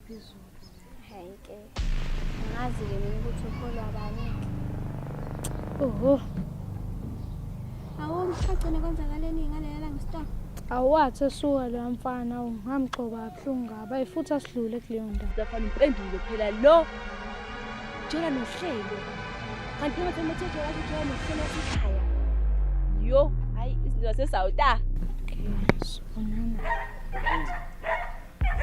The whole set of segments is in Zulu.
phezulu. Hayi ke. Ngazi-ke mina ukuthi ukholwa bani. Oho. Awumshaqene kwenzakaleni ngale langa stop. Awathi esuka lo mfana ngamgcoba kabuhlungu ngaba futhi asidlule kuleyo ndawo. Lafana impendulo phela lo. Tshela nohlelo. Kanti ngathi amathetho yakho tshela nohlelo ekhaya. Yo, hayi izinto zasesawuta. Okay, sonana.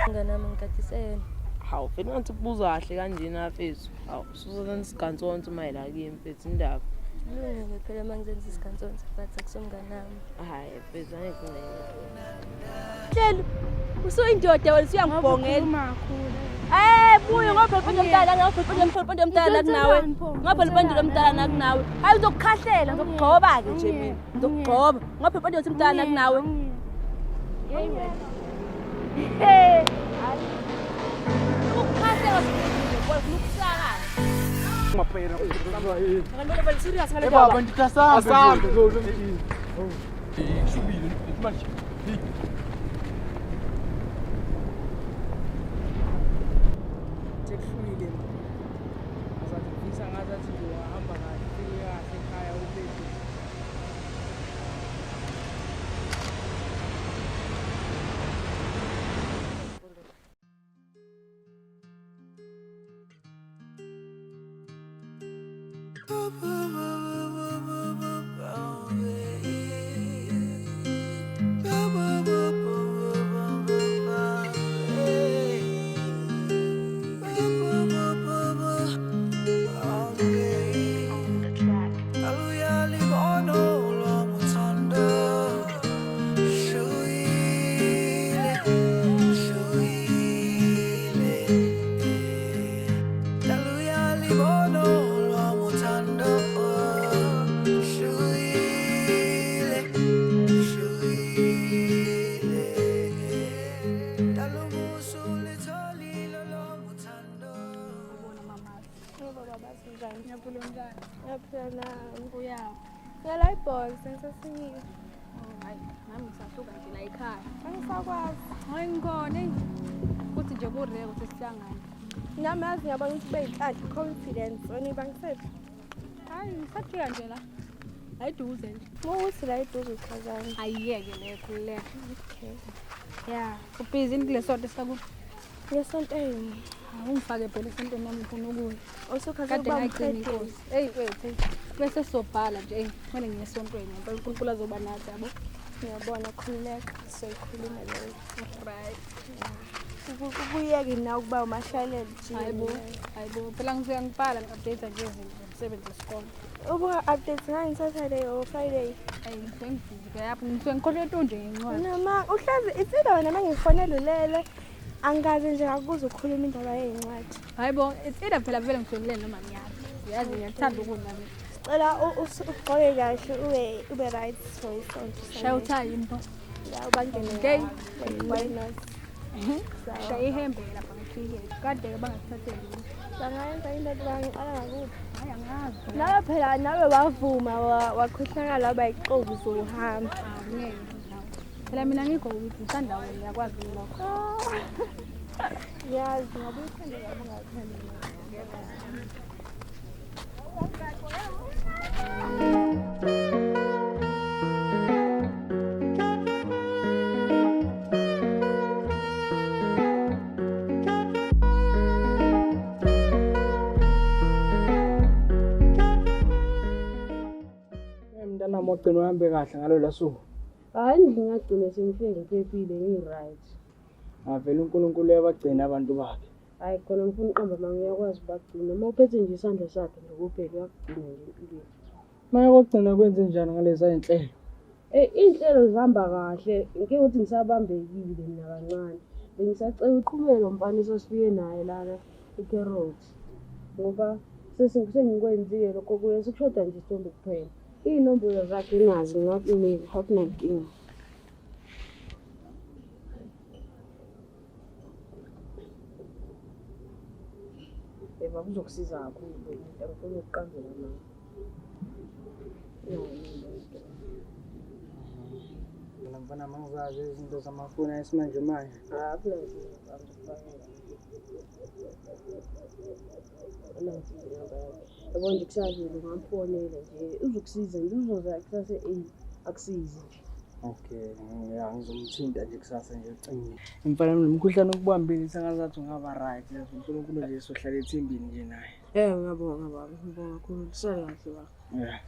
Nganami ngikathisene. Hawu, phela ngathi kubuza kahle kanjena mfethu. Hawu, susana isigantsonto mayela kimi mfethu indaba. Lungile phela mangizenza isigantsonto but akusonganami. Hayi, mfethu angeke ngiyenze. Hlelo, usuyindoda wena usuyangibhongela. Makhulu. Buyo ngoba phela umntana ngapha umntana nawe. Ngapha libandulo umntana nawe. Hayi uzokukhahlela ngizokugcoba ke nje mina. Ngizokugcoba. Ngapha libandulo umntana nawe. Hey wena. Hey. Ukukhahlela ngokusaka. Maphera uzwa Ngibona bali serious ngale baba baba. nditasambe lo mfini shubile manje Sekuhlwile azathi ngifisa ngazathi ngihamba kahle fika kahle ekhaya ubethu Yaphela uya. Yala iball sensasiniwe. Hayi, nami ngisahluka nje la ekhaya. Angisakwazi. Hayi ngikhona ukuthi nje kureke ukuthi sihlangane. Nami yazi ngiyabona ukuthi beyinhlanhla confidence wena bangisethi. Hayi, ngisafika nje la. Ayiduze nje. Ukuthi la iduze ukhazana. Ayiyeke le khuleka. Okay. Yeah, ubhizi kule sonto saku. Yesonto yini? Ungifake phela esonto nami ngifuna ukuya. Osukhaza Kade kuba ngayigcina umqedeli. inkosi. Hey wethu. Bese sobhala nje, kumele ngiye esontweni ngoba uNkulunkulu azoba nathi yabo. Ngiyabona khululeka soyikhuluma leyo. Right. Ubuyeke na ukuba umashalele nje. Hayibo, phela ngisuke ngibhala ngi-update nje izinto zomsebenzi wesikole. Ubuka updates ngani Saturday or Friday? Hayi ngisuke ngibhizi yapho, ngisuke ngikhohlwe nto nje ngencwadi. Nama uhlazi itsida wena mangifonela ulele. Angazi nje akuze ukukhuluma indaba yezincwadi. Hayibo, itsida phela vele ngifundile noma ngiyazi. Uyazi ngiyathanda ukunami. Cela ugqoke kahle ube right for isonto. Shaya uthayi impo. Ya ubangene. Okay. Why not? Shaya ihembe lapha ngekhikhe. Kade ke bangasithatheli. Bangayenza into bangiqala ngakuthi. Hayi angazi. Nawe phela nawe wavuma wakhohlakala waba iqobu uzohamba. Ngeke nawe. Phela mina ngigqoka ukuthi ngithanda wena uyakwazi lokho. Yazi ngabe uthanda kabi ungathandi. mntana mogcina uhambe kahle ngalo lasuku Hayi ngingagcina sengifike ngiphephile ngi-right. avela uNkulunkulu uyabagcina abantu bakhe Hayi khona ngifuna uqamba mangiyakwazi bagcina. Uma uphethe nje isandla sakhe nje kuphela uyakugcina nje empilweni. manje kokugcina kwenze njani ngalezi zinhlelo Iy'nhlelo zihamba kahle. Ngeke ukuthi ngisabambekile mina kancane. Bengisacela uqhubeke lo mfaniso sifike naye lana eCarrots. Ngoba sengikwenzile lokho kuye sekushoda nje isithombe kuphela. Iy'nombolo zakhe ngingazi ngakunika akunankinga. Eva kuzokusiza kakhulu into angifuna ukuqambela nayo. mina mfana mangizazi izinto zamafoni esimanje manje Akunazinto Anansi ngihamba yabo nje kusavile ngamfonela nje uzokusiza nje uzoza kusase akusize nje. Okay, ya ngizomthinta nje kusasa nje ucingile. Imfana nomkhuhlane okubambile sengazathi ungaba right. uNkulunkulu nje sohlala ethembini nje naye. Ngiyabonga baba, ngibonga kakhulu. Kusale kahle baba. Yeah.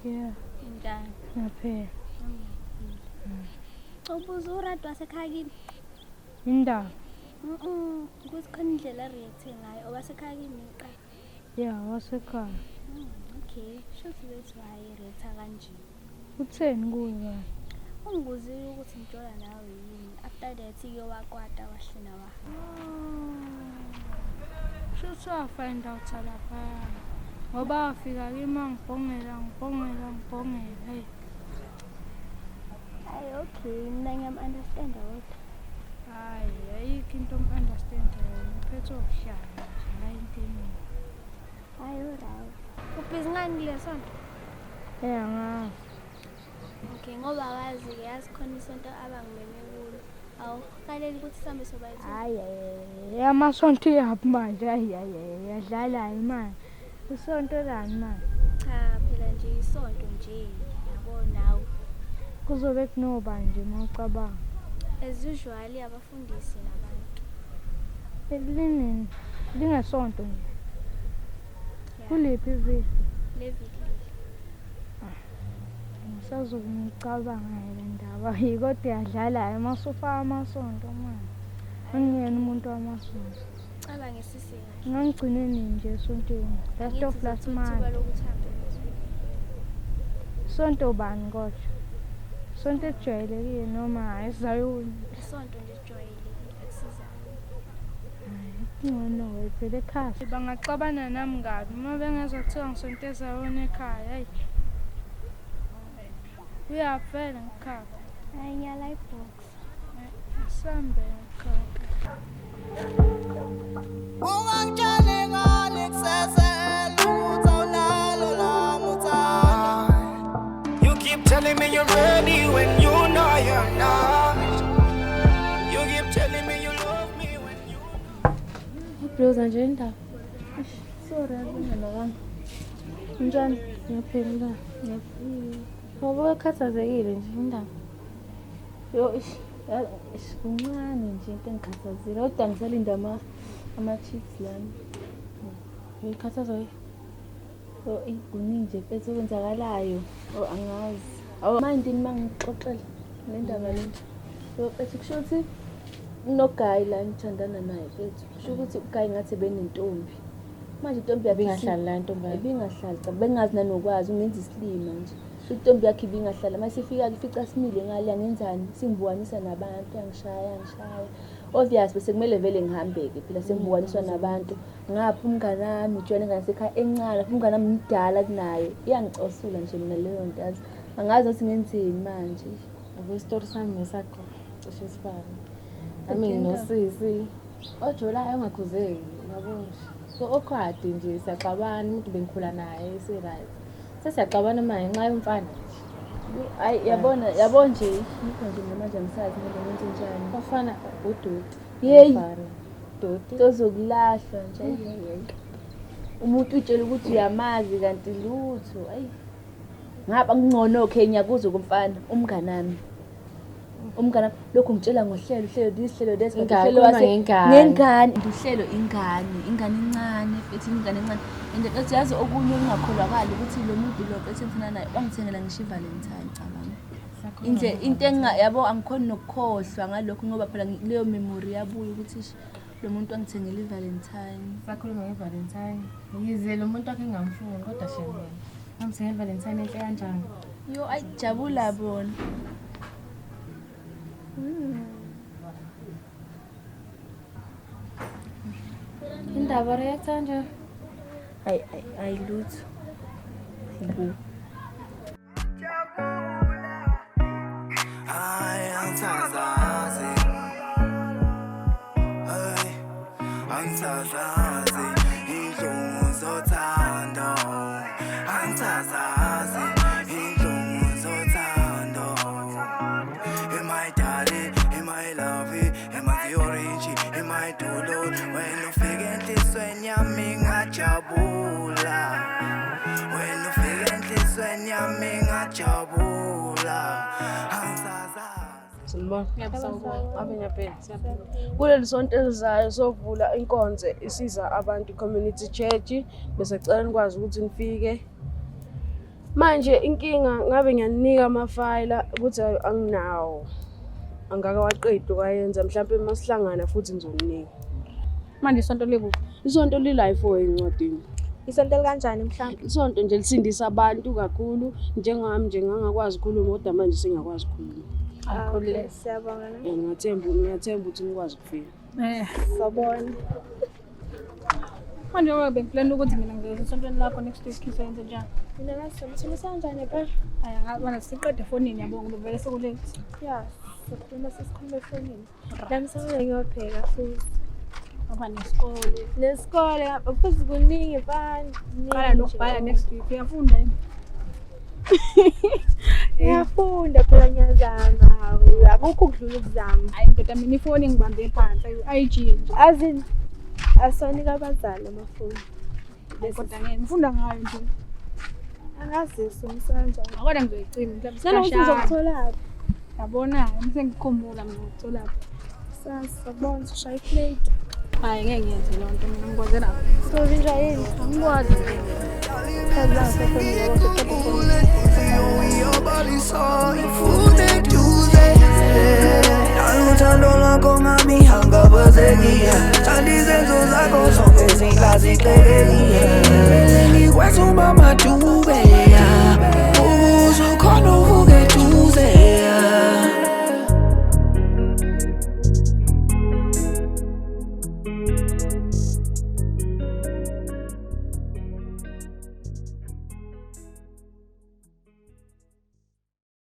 Yeah, Ngani? ngaphela. Ubuza uRadio wasekhaya kini? Indaba. Ukuthi khona indlela react ngayo owasekhaya kini iqala. Yeah, wasekhaya. Okay, shothi bethi wayereact kanje. Utheni kuwe baba? Ungibuzile ukuthi ngithola nawe yini. After that ke wakwata wahlina wa. Shothi wafind out lapha. Ngoba wafika kimi ngibongela. Hey. Hayi okay, mina ngiyam-understand kodwa. Hayi, ayikho into om-understandayo. Ngiphethe ukuhlala nje la intini. Hayi alright. Ubhizi ngani kule sonto? Ngazi. Okay, ngoba wazi-ke yazi khona isonto abangimeme kulo. Awukaleli ukuthi sihambe sobayithi. Hayi, amasonto yaphi manje? Yadlala imali. Isonto lani manje? Cha, phela nje isonto nje. Yabo nawe. Kuzobe kunoba nje mawucabanga. As usual abafundisi nabantu. Elinini lingesonto nje. Yeah. Kuliphi iviki? Leviki. Ngisazobe ngicabanga le ndaba. Kodwa yadlala amasufa amasonto manje. Angiyena umuntu wamasonto. Cabange sisi kahle. Ngangigcine nini nje esontweni? Last of last month. Sonto bani kodwa? Sonto ejwayelekile noma esizayoni? Isonto nje ejwayelekile akusizayo. Ngcono phela ekhaya. Bangaxabana nami kabi uma bengezwa kuthiwa ngisonto ezayoni ekhaya. Hayi. Uyavela ngikhapha. Hayi ngiyala ibox. Sambe ngikhapha. Ungangitshali ngale kusasela ukuthi awunalo lami uthando. You keep telling me you're ready when you know you're not. You keep telling me you love me when you know. Ubroza nje indaba. Sorry, ngingakanga. Njani? Ngiyaphila. Ngoba ukhathazekile nje indaba. Kuncane nje into engikhathazile. Kodwa ngisalinda ama-chips lami. Ngikhathaza Kuningi nje mfethu okwenzakalayo. Angazi. Manje uma ngixoxela le ndaba le. Mfethu kusho ukuthi unoGayi la ngithandana naye mfethu. Kusho ukuthi uGayi ngathi benentombi. Manje intombi yakhe ibingahlali la intombi. ibingahlali cha bengazi nanokwazi ungenza isilima nje. Intombi yakhe ibingahlala mase ifika ifica simile ngale angenzani singibukanisa nabantu angishaya. Obvious bese kumele vele ngihambeke phela sengibukaniswa nabantu. Ngapha umngane wami ujwayele ngasekhaya encane umngane wami mdala kunayo. Iyangicosula nje mina leyo nto yazi. Angazi ukuthi ngenzeni manje. Story sami nesakho cishe sifana. Ami nginosisi ojolayo ongakhuzeki yabo. So okhadi nje siyaxabana umuntu bengikhula naye right. Sesiyaxabana manje nxa yomfana. Hayi yabo nje yikho nje manje ngisazi kumele ngenze njani. Bafana udoti. Yeyi. Doti. Tozokulahlwa nje. Umuntu utshela ukuthi uyamazi kanti lutho. Ayi. Ngapha ngcono okay ngiyakuza kumfana umnganami. Umngane lokho ngitshela ngohlelo lesihlelo lesi Uhlelo ngengane uhlelo ingane encane futhi ingane encane and ethi yazi okunye okungakholakala ukuthi lo muntu lo ethi ngifuna naye bangithengela ngisho iValentine cabanga into yabo angikhona nokukhohlwa ngalokho ngoba phela leyo memory yabuya ukuthi lo muntu angithengela iValentine sakhuluma ngeValentine yize lo muntu akhe ngamfuni kodwa shembe ngamthengela iValentine enhle kanjani yo ayijabula bona. Indaba react nje Ay lutho. Ibu. angisazazi inhlungu zothando angisazazi inhlungu zothando am I darling am I lovey am I the orange am I dolo when ufike enhlisweni yami ngajabula when ufike enhlisweni yami ngajabula angisazazi kuleli sonto elizayo sovula inkonzo isiza abantu community church bese cela nikwazi ukuthi nifike manje inkinga ngabe ngiyanika amafayila ukuthi anginawo angaka waqedwe kwayenza mhlawumbe masihlangana futhi ngizoninika manje isonto lekuphi isonto li-life encwadini Isonto elikanjani mhlawumbe? isonto nje lisindisa abantu kakhulu njengami nje ngangakwazi ukukhuluma kodwa manje sengiyakwazi ukukhuluma Okay, siyabonga. ngiyathemba ukuthi nikwazi ukufika Sawubona. manje ngoba bengiplan ukuthi mina ngizokwenza esontweni lakho next week sizoyenza njani Mina ngasimthini kanjani phela? haya ngabona siqede efonini yabo ngoba vele sekulate Yeah, sikhuluma sesikhuluma efonini. Nami sengike ngiyopheka futhi. ngoba nesikole Nesikole futhi kuningi bani. qala nokubhala next week uyafunda yini Ngiyafunda phela ngiyazama. Akukho ukudlula ukuzama. hayi ndoda mina ifoni ngibambe phansi IG nje Azini asonika abazali amafoni. kodwa ngifunda ngayo nje Angazisi umsanjani. kodwa ngizoyicima mhlawumbe Sena ukuthi uzokuthola. yabona ngikukhumbula mina ngithola Sasabona ushaya plate. hayi ngeke ngiyenze leyo nto mina ngikwazela So vinja yini? angikwazi Kaza sefonini yabo sefonini. Your body so ifune tuze Naluthando lwakho mami hangabazekile Thanda izenzo zakho zonke zingazicekile Ngikwazi umama